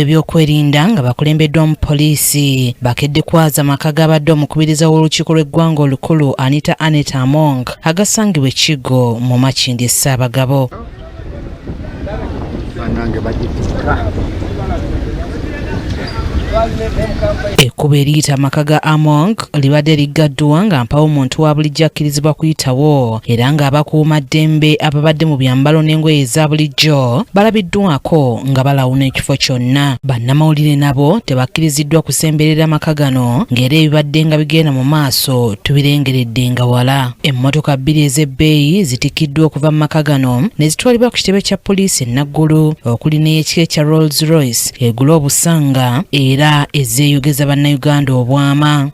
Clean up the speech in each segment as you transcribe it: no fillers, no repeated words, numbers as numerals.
Ebyokwerinda nga bakulembeddwa mu poliisi bakedde kwaza amaka g'abadde omukubiriza w'olukiiko lw'eggwanga olukulu Anita Among agasangibwa e Kigo mu Makindye Ssaabagabo. Ekkubo eriyita amaka ga Among libadde liggaddwa nga mpawo omuntu wa bulijjo akkirizibwa kuyitawo era ng'abakuumaddembe ababadde mu byambalo n'engoye eza bulijjo balabiddwako nga balawuna ekifo kyonna. Bannamawulire nabo tebakkiriziddwa kusemberera amaka gano ng'era ebibadde nga bigenda mu maaso tubirengeredde nga wala. Emmotoka bbiri ez'ebbeeyi zitikkiddwa okuva mu maka gano ne zitwalibwa ku kitebe kya poliisi e Naggulu okuli n'ey'ekika kya Rolls Royce egula obusanga era ezeeyogeza bannayuganda obwama.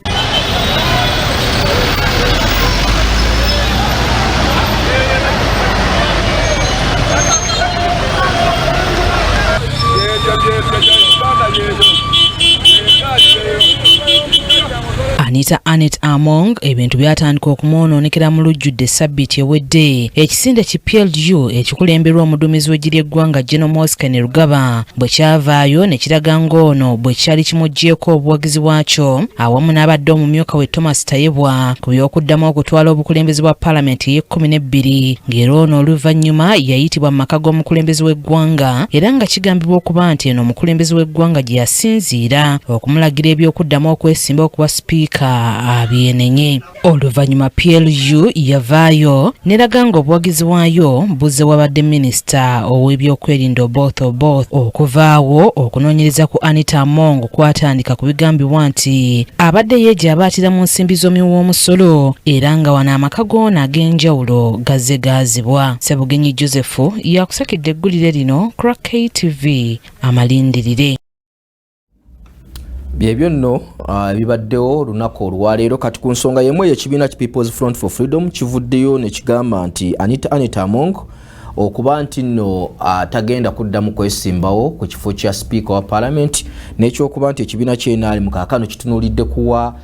Anita Among ebintu byatandika okumwonoonekera mu lujjudde Ssabbiiti ewedde ekisinde ki PLU ekikulemberwa omuduumizi w'eggye ly'eggwanga General Moscan Rugaba bwe kyavaayo ne kiraga ng'ono bwe kyali kimuggyeko obuwagizi bwakyo awamu n'abadde omumyuka we Thomas Tayebwa ku by'okuddamu okutwala obukulembeze bwa Paalamenti ey'e12 ng'era ono oluvannyuma yayitibwa mu maka g'omukulembeze w'eggwanga era nga kigambibwa okuba nti eno omukulembeze w'eggwanga gye yasinziira okumulagira eby'okuddamu okwesimba okuba sipiika abyenenye. Oluvannyuma PLU yavaayo neraga nga obuwagizi bwayo buzze wabadde minisita ow'ebyokwerinda Oboth okuvaawo okunoonyereza ku Anita Among kwatandika ku bigambibwa nti abadde yeejabaatira mu nsimbi z'omuwoomusolo era nga wano amaka goona ag'enjawulo gazze gaazibwa. Ssebugenyi Joseph yakusakidde eggulire lino Crack KTV amalindirire. Byebyo nno bibaddewo olunaku olwaleero kati ku nsonga y'emu y'ekibiina ki People's Front for Freedom kivuddeyo ne kigamba nti Anita Among okuba nti nno tagenda kuddamu kwesimbawo ku kifo kya sipiika wa Paalamenti n'ekyokuba nti ekibiina kye NRM kaakano kitunuulidde kuwa